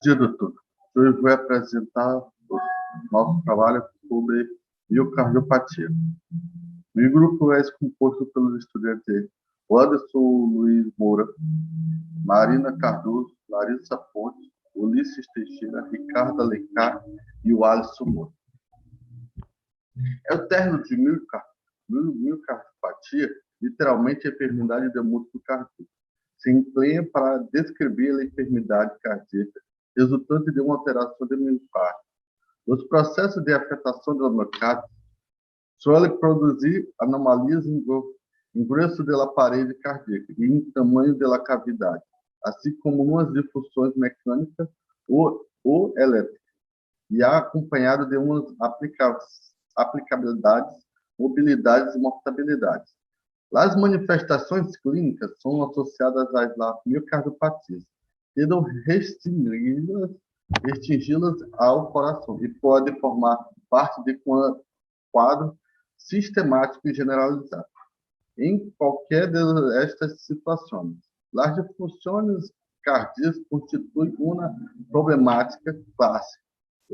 Dia, doutor. Hoje eu vou apresentar o nosso trabalho sobre miocardiopatia. O grupo é composto pelos estudantes Anderson Luiz Moura, Marina Cardoso, Larissa Pontes, Ulisses Teixeira, Ricardo Alencar e o Alisson Moura. É o término de miocardiopatia, literalmente a enfermidade do músculo cardíaco. Se emprega para descrever a enfermidade cardíaca resultante de uma alteração do miocárdio. Os processos de afetação do miocárdio suelen produzir anomalias em grosso da parede cardíaca e em tamanho da cavidade, assim como umas difusões mecânicas ou elétricas, e acompanhado de umas aplicabilidades, mobilidades e mortabilidades. As manifestações clínicas são associadas às miocardiopatias, tendo restringi-las ao coração e pode formar parte de quadro sistemático e generalizado. Em qualquer destas situações, as disfunções cardíacas constituem uma problemática clássica.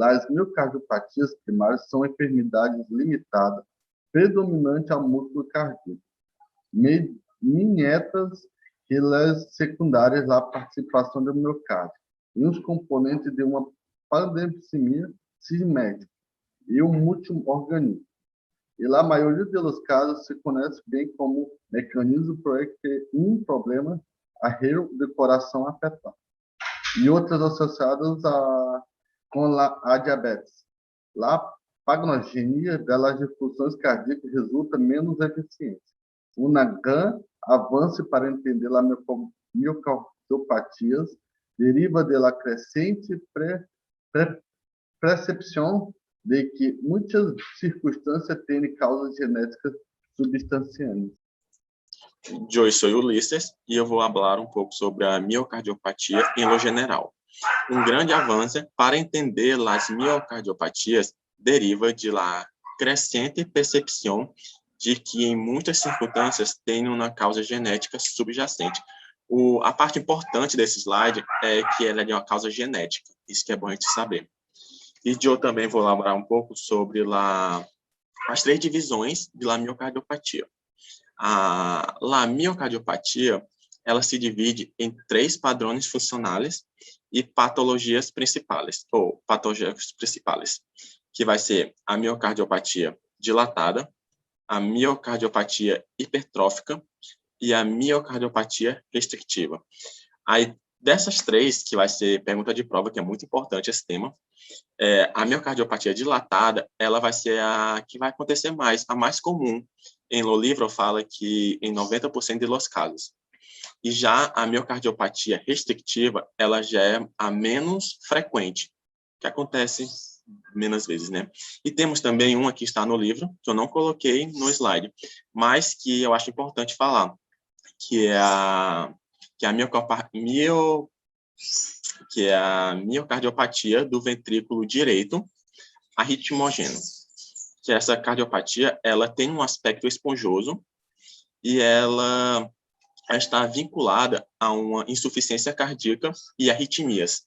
As miocardiopatias primárias são enfermidades limitadas, predominante ao músculo cardíaco, miniatas e as secundárias à participação do miocárdio, e os componentes de uma pandemia simétrica e um multiorganismo. E a maioria dos casos se conhece bem como mecanismo por que um problema arreio do coração afetado, e outras associadas com a diabetes. A pagogenia das difusões cardíacas resulta menos eficiente. Uma grande avanço para entender a miocardiopatia deriva da crescente percepção de que muitas circunstâncias têm causas genéticas substanciais. Eu sou Ulisses e eu vou falar um pouco sobre a miocardiopatia em lo general. Um grande avanço para entender as miocardiopatias deriva de la crescente percepção de que em muitas circunstâncias tem uma causa genética subjacente. A parte importante desse slide é que ela é de uma causa genética, isso que é bom a gente saber. E eu também vou elaborar um pouco sobre as três divisões da miocardiopatia. A miocardiopatia, ela se divide em 3 padrões funcionais e patologias principais, ou patogênicos principais, que vai ser a miocardiopatia dilatada, a miocardiopatia hipertrófica e a miocardiopatia restritiva. Aí, dessas 3, que vai ser pergunta de prova, que é muito importante esse tema, a miocardiopatia dilatada, ela vai ser a que vai acontecer mais, a mais comum. Em lo livro fala que em 90% dos casos. E já a miocardiopatia restritiva, ela já é a menos frequente, que acontece menos vezes, né? E temos também uma que está no livro, que eu não coloquei no slide, mas que eu acho importante falar, que é a miocardiopatia do ventrículo direito arritmogêneo. Que essa cardiopatia, ela tem um aspecto esponjoso e ela está vinculada a uma insuficiência cardíaca e arritmias.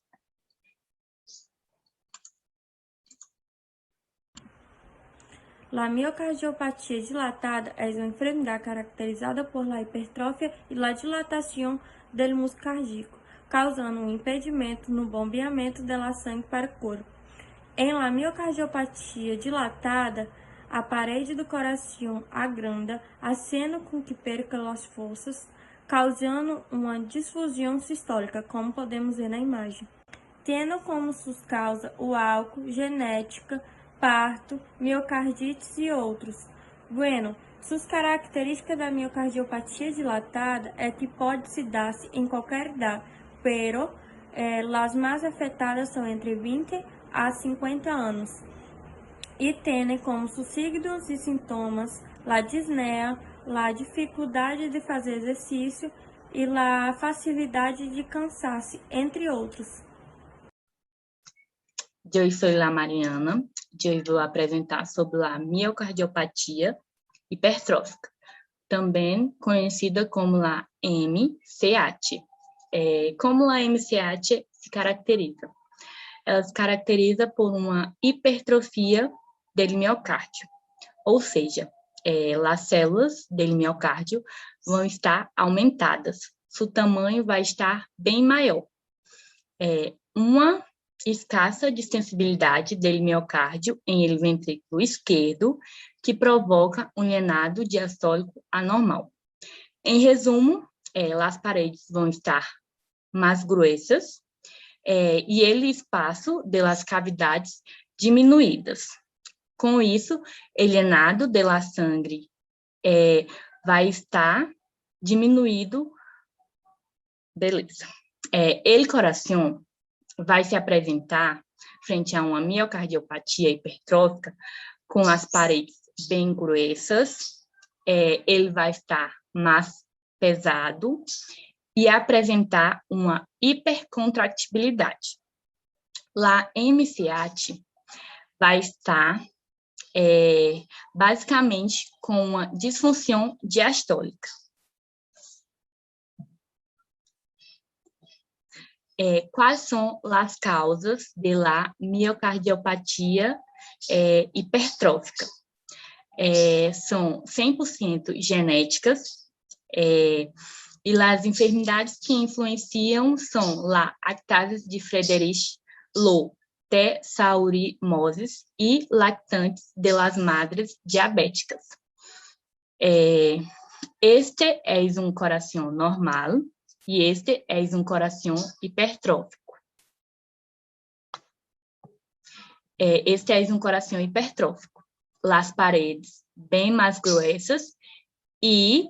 La miocardiopatia dilatada é uma enfermedade caracterizada por la hipertrofia e la dilatação do músculo cardíaco, causando um impedimento no bombeamento da sangue para o corpo. Em la miocardiopatia dilatada, a parede do coração agranda, fazendo com que perca as forças, causando uma disfusão sistólica, como podemos ver na imagem. Tendo como suas causas o álcool, genética, parto, miocardites e outros. Bueno, suas características da miocardiopatia dilatada é que pode se dar-se em qualquer idade, pero as mais afetadas são entre 20 a 50 anos. E tem como seus signos e sintomas a disneia, a dificuldade de fazer exercício e a facilidade de cansar-se, entre outros. Eu sou a Mariana, eu vou apresentar sobre a miocardiopatia hipertrófica, também conhecida como a MCAT. Como a MCAT se caracteriza? ela se caracteriza por uma hipertrofia do miocárdio, ou seja, as células do miocárdio vão estar aumentadas, seu tamanho vai estar bem maior. Uma escassa distensibilidade do miocárdio em ele ventrículo esquerdo, que provoca um llenado diastólico anormal. Em resumo, as paredes vão estar mais grossas e o espaço das cavidades diminuídas. Com isso, o llenado da sangue vai estar diminuído. Beleza. O coração vai se apresentar frente a uma miocardiopatia hipertrófica com as paredes bem grossas, ele vai estar mais pesado e apresentar uma hipercontractibilidade. Lá, MCAT vai estar basicamente com uma disfunção diastólica. Quais são as causas da miocardiopatia hipertrófica? São 100% genéticas, e as enfermidades que influenciam são a actase de Friedreich, Low, tesaurimoses e lactantes de las madres diabéticas. Este é um coração normal e este é um coração hipertrófico. Este é um coração hipertrófico. As paredes bem mais grossas e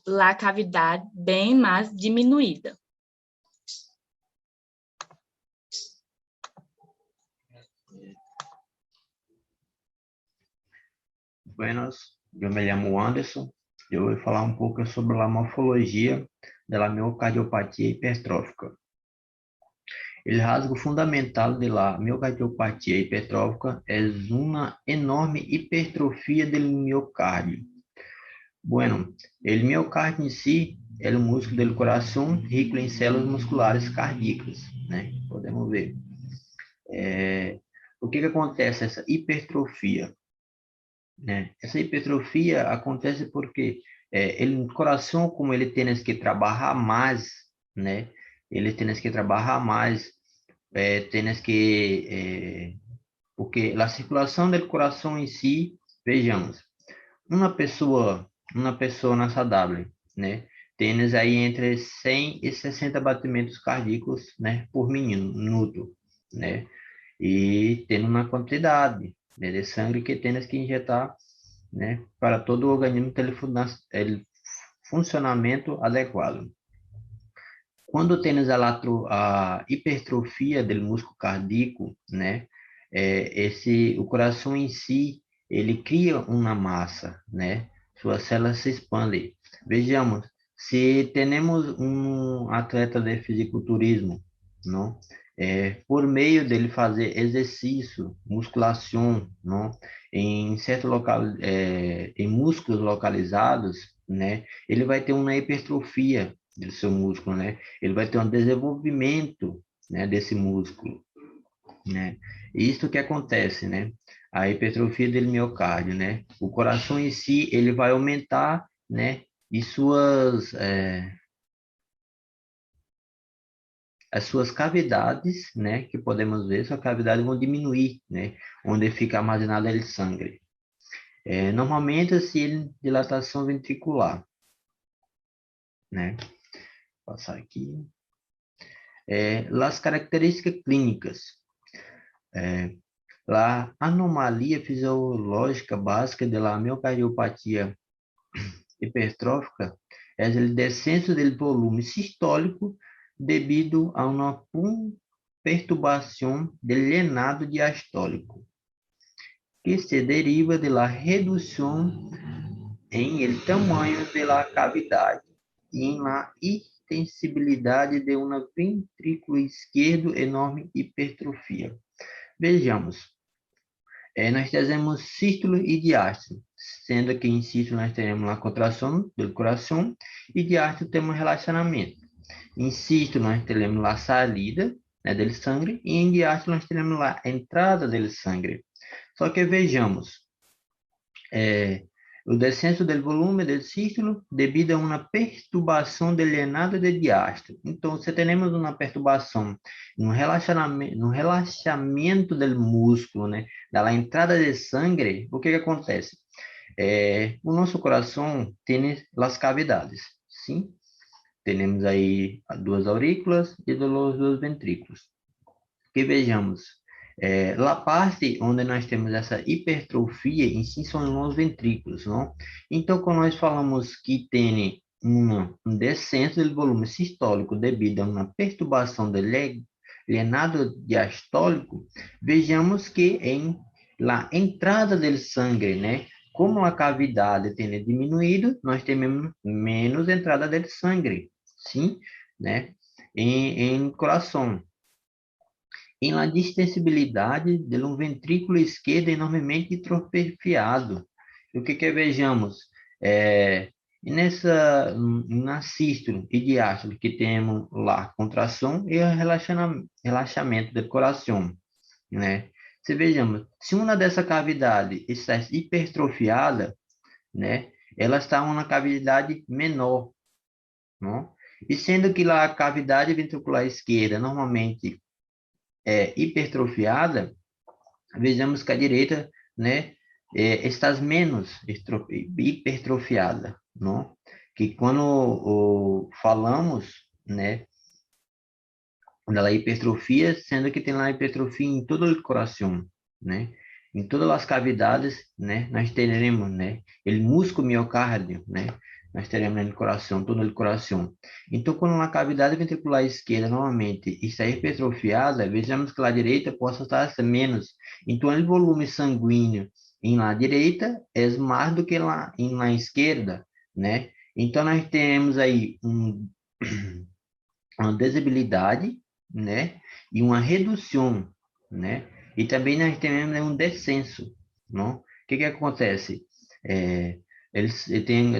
a cavidade bem mais diminuída. Buenas, eu me chamo Anderson. Eu vou falar um pouco sobre a morfologia da miocardiopatia hipertrófica. O rasgo fundamental da miocardiopatia hipertrófica é uma enorme hipertrofia do miocárdio. Bueno, o miocárdio em si é o músculo do coração rico em células musculares cardíacas, né? Podemos ver. O que acontece essa hipertrofia? Essa hipertrofia acontece porque o coração, como ele tem que trabalhar mais, né? Ele tem que trabalhar mais, porque a circulação do coração em si, vejamos, uma pessoa saudável, né? Tem aí entre 100 e 60 batimentos cardíacos, né, por minuto, né? E tem uma quantidade de sangue que temos que injetar, né, para todo o organismo ter o funcionamento adequado. Quando temos a hipertrofia do músculo cardíaco, né, o coração em si, ele cria uma massa, né, suas células se expandem. Vejamos, se temos um atleta de fisiculturismo, não? Por meio dele fazer exercício, musculação, não? Em certo local, em músculos localizados, né? Ele vai ter uma hipertrofia do seu músculo, né? Ele vai ter um desenvolvimento, né, desse músculo, né? Isso que acontece, né? A hipertrofia do miocárdio, né? O coração em si, ele vai aumentar, né? E as suas cavidades, né, que podemos ver, suas cavidades vão diminuir, né, onde fica armazenado o sangue. Normalmente, assim, dilatação ventricular, né. Vou passar aqui. As características clínicas. A anomalia fisiológica básica da miocardiopatia hipertrófica é o descenso do volume sistólico devido a uma perturbação do llenado diastólico, que se deriva da redução em el tamanho da cavidade e em la extensibilidade de uma ventrículo esquerdo enorme hipertrofia. Vejamos, nós temos sístole e diástole, sendo que em sístole nós temos a contração do coração e diástole temos relacionamento. Em sístole nós temos a saída né, del sangue, e em diástole nós teremos lá a entrada del sangue. Só que vejamos, o descenso del volume del sístolo devido a uma perturbação del llenado de diástole. Então, se temos uma perturbação no relaxamento del músculo, né, da entrada de sangue, o que acontece? O nosso coração tem as cavidades, sim? Temos aí duas aurículas e os dois ventrículos. Que vejamos, a parte onde nós temos essa hipertrofia em si são os ventrículos, não? Então, quando nós falamos que tem um descenso do volume sistólico devido a uma perturbação do llenado diastólico, vejamos que em la entrada do sangue, né? Como a cavidade tem diminuído, nós temos menos entrada de sangue, sim, né? Em coração. Em la distensibilidade de um ventrículo esquerdo enormemente hipertrofiado. O que vejamos? Na sístole e diástole, que temos lá contração e relaxamento do coração, né? Se vejamos, se uma dessa cavidade está hipertrofiada, né, ela está em uma cavidade menor, não? E sendo que lá a cavidade ventricular esquerda normalmente hipertrofiada, vejamos que a direita, né, está menos hipertrofiada, não? Que quando falamos, né, da hipertrofia, sendo que tem lá hipertrofia em todo o coração, né? Em todas as cavidades, né, nós teremos, né, o músculo miocárdio, né? Nós teremos no coração, todo o coração. Então, quando uma cavidade ventricular esquerda normalmente está hipertrofiada, vejamos que a direita possa estar menos. Então, o volume sanguíneo em la direita é mais do que lá em la esquerda, né? Então, nós temos aí uma desabilidade, né? E uma redução, né? E também nós temos um descenso, não? O que acontece? Eles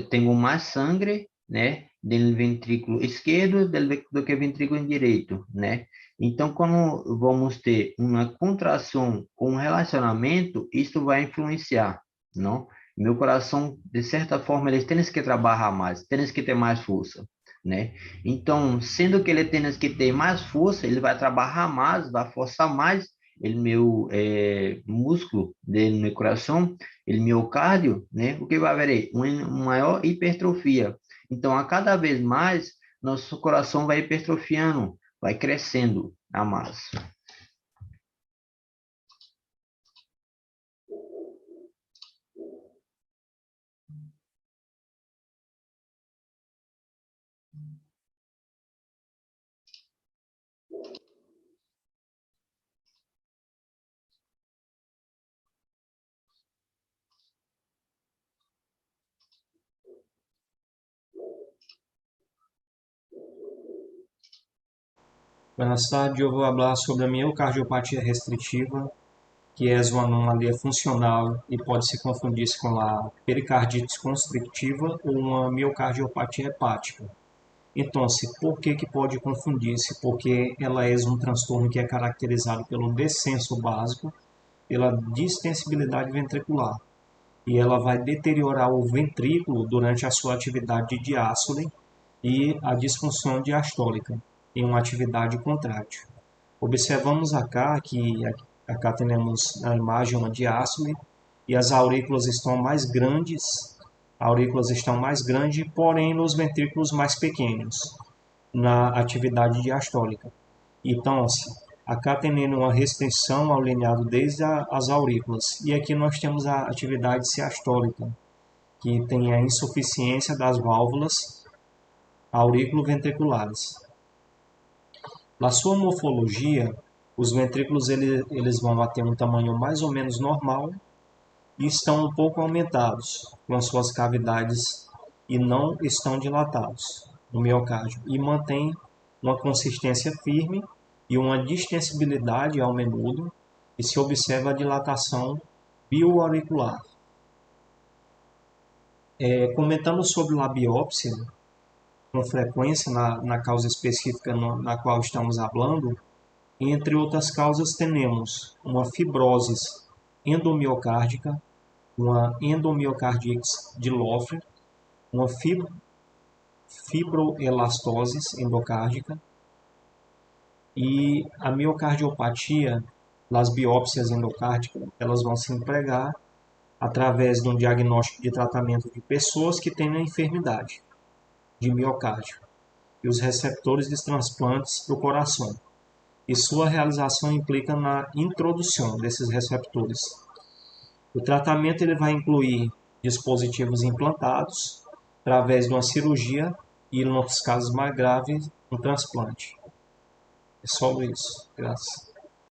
têm mais sangue, né? Do ventrículo esquerdo do que ventrículo direito, né? Então, quando vamos ter uma contração com um relacionamento, isso vai influenciar, não? Meu coração, de certa forma, eles têm que trabalhar mais, têm que ter mais força, né? Então, sendo que ele tem que ter mais força, ele vai trabalhar mais, vai forçar mais o meu músculo do meu coração, o miocárdio, né? O que vai haver aí? Uma maior hipertrofia. Então, a cada vez mais, nosso coração vai hipertrofiando, vai crescendo a mais. Buenas tardes, eu vou falar sobre a miocardiopatia restritiva, que é uma anomalia funcional e pode se confundir com a pericardite constrictiva ou uma miocardiopatia hepática. Então, por que pode confundir-se? Porque ela é um transtorno que é caracterizado pelo descenso básico, pela distensibilidade ventricular, e ela vai deteriorar o ventrículo durante a sua atividade de diástole e a disfunção diastólica em uma atividade contrátil. Observamos acá que acá temos na imagem uma diástole e as aurículas estão mais grandes, porém os ventrículos mais pequenos na atividade diastólica. Então, acá temos uma restrição ao lineado desde as aurículas. E aqui nós temos a atividade siastólica, que tem a insuficiência das válvulas aurículo-ventriculares. Na sua morfologia, os ventrículos eles vão ter um tamanho mais ou menos normal e estão um pouco aumentados com as suas cavidades e não estão dilatados no miocárdio e mantém uma consistência firme e uma distensibilidade ao menudo e se observa a dilatação bioauricular. Comentando sobre a biópsia, com frequência na causa específica na qual estamos falando, Entre outras causas, temos uma fibrose endomiocárdica, uma endomiocardite de Loeffler, uma fibroelastose endocárdica e a miocardiopatia, as biópsias endocárdicas, elas vão se empregar através de um diagnóstico de tratamento de pessoas que têm a enfermidade de miocárdio e os receptores de transplantes para o coração. E sua realização implica na introdução desses receptores. O tratamento ele vai incluir dispositivos implantados através de uma cirurgia e, nos casos mais graves, um transplante. É só isso. Graças.